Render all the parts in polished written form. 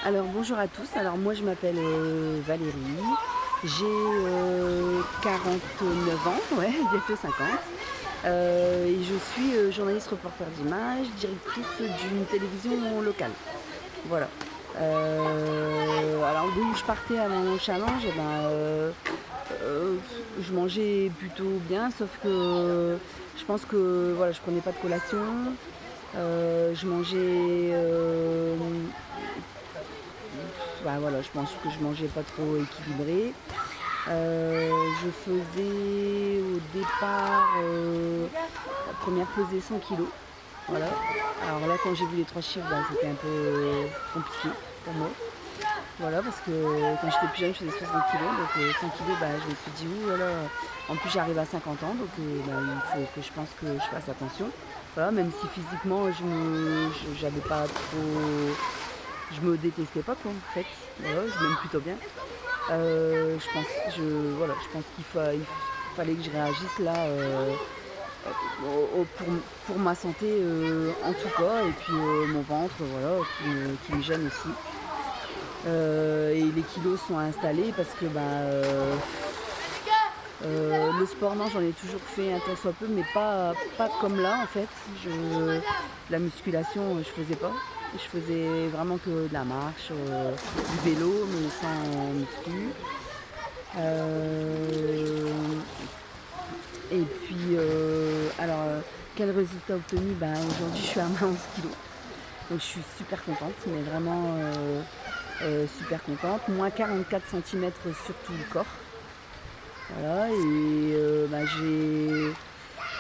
Alors bonjour à tous, alors moi je m'appelle Valérie, j'ai 49 ans, ouais, bientôt 50. Et je suis journaliste reporter d'image, directrice d'une télévision locale. Voilà. Alors d'où je partais à mon challenge, euh, je mangeais plutôt bien, sauf que je pense que voilà, je prenais pas de collation. Je mangeais bah voilà, je pense que je mangeais pas trop équilibré. Je faisais au départ la première pesée 100 kilos. Voilà. Alors là, quand j'ai vu les trois chiffres, bah, c'était un peu compliqué pour moi. Voilà, parce que quand j'étais plus jeune, je faisais 60 kilos. Donc 100 kilos, bah, je me suis dit, ouh là là. En plus, j'arrive à 50 ans, donc bah, il faut que je pense que je fasse attention. Voilà, même si physiquement, j'avais pas trop. Je me détestais pas, quoi, en fait. Voilà, je m'aime plutôt bien. Voilà, je pense il fallait que je réagisse là pour ma santé en tout cas, et puis mon ventre, voilà, qui me gêne aussi. Et les kilos sont installés parce que le sport, non, j'en ai toujours fait un tant soit peu, mais pas comme là en fait. La musculation, je faisais pas. Je faisais vraiment que de la marche, du vélo, mais sans muscu. Euh, et puis, quel résultat obtenu? Aujourd'hui, je suis à 11 kilos. Donc, je suis super contente, mais vraiment super contente. Moins 44 cm sur tout le corps. Voilà, et j'ai.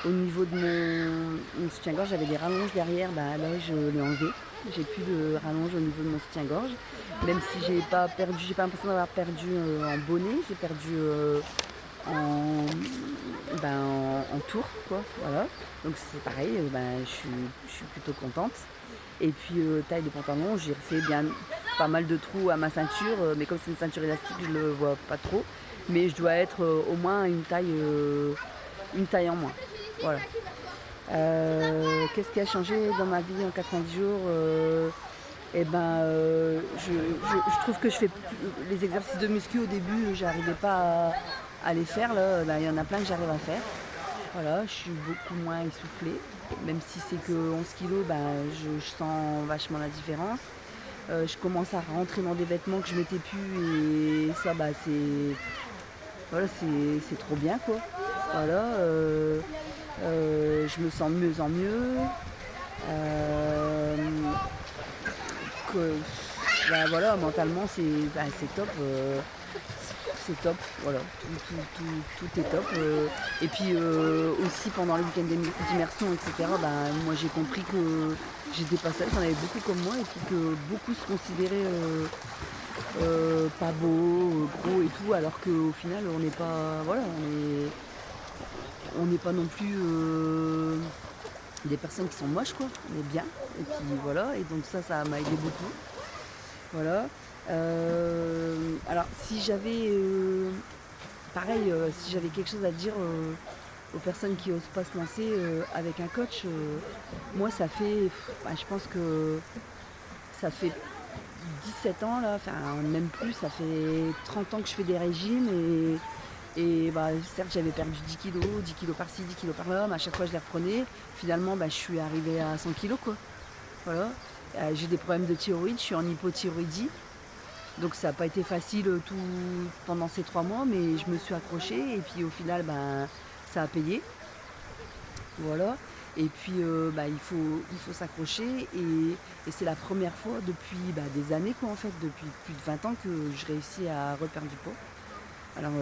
Au niveau de mon soutien-gorge, j'avais des rallonges derrière, là je l'ai enlevé. J'ai plus de rallonge au niveau de mon soutien-gorge. Même si j'ai pas l'impression d'avoir perdu en bonnet, j'ai perdu en, en tour, quoi. Voilà. Donc c'est pareil, je suis plutôt contente. Et puis taille des pantalons, j'ai refait bien pas mal de trous à ma ceinture, mais comme c'est une ceinture élastique, je le vois pas trop. Mais je dois être au moins une taille en moins. Voilà. Qu'est-ce qui a changé dans ma vie en 90 jours je trouve que je fais les exercices de muscu au début, j'arrivais pas à les faire. Là, il y en a plein que j'arrive à faire. Voilà, je suis beaucoup moins essoufflée. Même si c'est que 11 kilos, je sens vachement la différence. Je commence à rentrer dans des vêtements que je mettais plus et ça, c'est trop bien, quoi. Voilà, je me sens de mieux en mieux. Euh, que, voilà, mentalement, c'est top. C'est top, voilà, tout est top. Et puis aussi pendant le week-end d'immersion, etc., moi j'ai compris que j'étais pas seule, qu'il y en avait beaucoup comme moi, et puis que beaucoup se considéraient pas beaux, gros et tout, alors qu'au final on n'est pas. Voilà, on n'est pas non plus des personnes qui sont moches, quoi. On est bien. Et puis voilà, et donc ça m'a aidé beaucoup. Voilà. Alors si j'avais pareil, si j'avais quelque chose à dire aux personnes qui osent pas se lancer avec un coach, moi ça fait, je pense que ça fait 17 ans là, enfin même plus, ça fait 30 ans que je fais des régimes et certes j'avais perdu 10 kilos, 10 kilos par-ci, 10 kilos par-là, mais à chaque fois je les reprenais. Finalement je suis arrivée à 100 kilos, quoi. Voilà. J'ai des problèmes de thyroïde, je suis en hypothyroïdie. Donc ça n'a pas été facile tout pendant ces 3 mois, mais je me suis accrochée et puis au final ça a payé. Voilà. Et puis il faut s'accrocher et c'est la première fois depuis des années, quoi, en fait, depuis plus de 20 ans que je réussis à reperdre du poids. Alors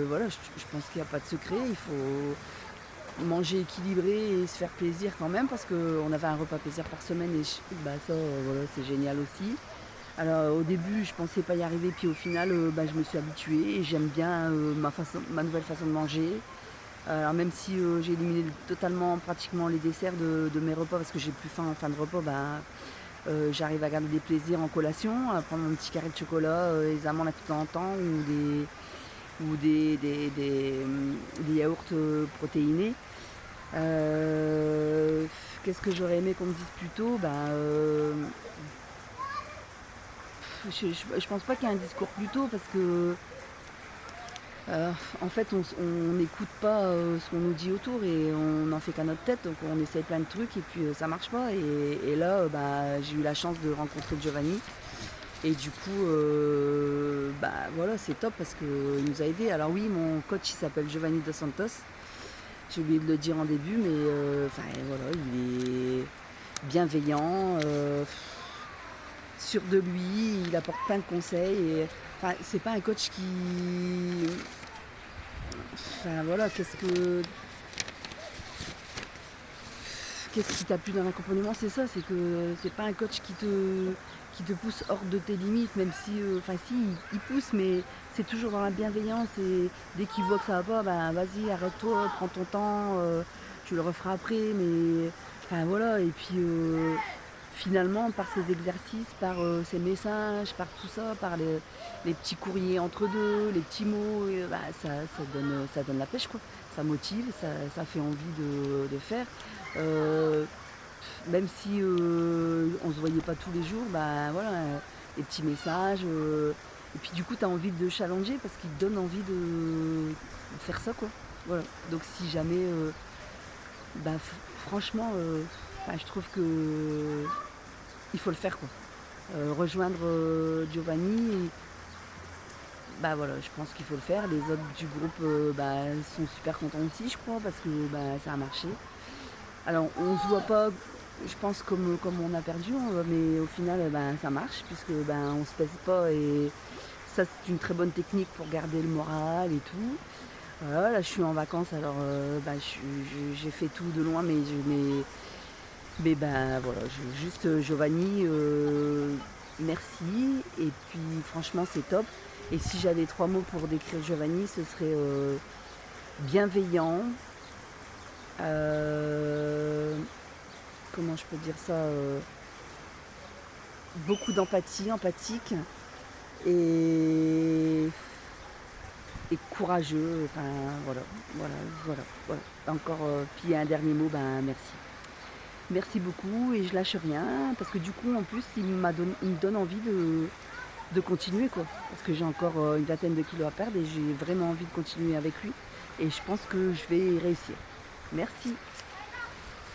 voilà, je pense qu'il n'y a pas de secret, il faut manger équilibré et se faire plaisir quand même parce qu'on avait un repas plaisir par semaine et ça voilà, c'est génial aussi. Alors au début je pensais pas y arriver, puis au final je me suis habituée et j'aime bien ma nouvelle façon de manger. Alors même si j'ai éliminé totalement pratiquement les desserts de mes repas parce que j'ai plus faim en fin de repas, j'arrive à garder des plaisirs en collation, à prendre un petit carré de chocolat, des amandes à tout temps en temps ou des yaourts protéinés. Qu'est-ce que j'aurais aimé qu'on me dise plus tôt? je pense pas qu'il y ait un discours plus tôt parce que en fait on n'écoute pas ce qu'on nous dit autour et on n'en fait qu'à notre tête, donc on essaye plein de trucs et puis ça marche pas. Et là bah, j'ai eu la chance de rencontrer Giovanni et du coup bah voilà, c'est top parce qu'il nous a aidés. Alors oui, mon coach il s'appelle Giovanni Dos Santos, j'ai oublié de le dire en début, mais enfin voilà, il est bienveillant, sûr de lui, il apporte plein de conseils. Et, enfin, c'est pas un coach qui. Enfin voilà, qu'est-ce qui t'a plu dans l'accompagnement? C'est ça, c'est que c'est pas un coach qui te pousse hors de tes limites, même si, enfin si, il pousse, mais c'est toujours dans la bienveillance. Et dès qu'il voit que ça va pas, ben vas-y, arrête-toi, prends ton temps, tu le referas après. Mais enfin voilà, et puis finalement, par ces exercices, par ces messages, par tout ça, par les petits courriers entre deux, les petits mots, bah, ça donne la pêche, quoi. Ça motive, ça fait envie de faire. Euh, Même si on se voyait pas tous les jours, bah voilà, des petits messages. Et puis du coup, tu as envie de challenger parce qu'il te donne envie de faire ça, quoi. Voilà. Donc si jamais, bah, franchement, je trouve que il faut le faire, quoi. Rejoindre Giovanni, bah voilà, je pense qu'il faut le faire. Les autres du groupe bah, sont super contents aussi, je crois, parce que bah, ça a marché. Alors on se voit pas, je pense, comme on a perdu, mais au final ben, ça marche puisque ben, on se pèse pas et ça c'est une très bonne technique pour garder le moral et tout. Voilà, là je suis en vacances, alors ben, j'ai fait tout de loin, mais ben voilà, juste Giovanni, merci. Et puis franchement c'est top. Et si j'avais 3 mots pour décrire Giovanni, ce serait bienveillant, euh, comment je peux dire ça, beaucoup d'empathie, empathique et, et courageux. Enfin voilà, voilà, voilà, voilà. Encore, puis un dernier mot, ben merci. Merci beaucoup et je lâche rien parce que du coup en plus il me donne envie de continuer, quoi. Parce que j'ai encore une vingtaine de kilos à perdre et j'ai vraiment envie de continuer avec lui et je pense que je vais réussir. Merci.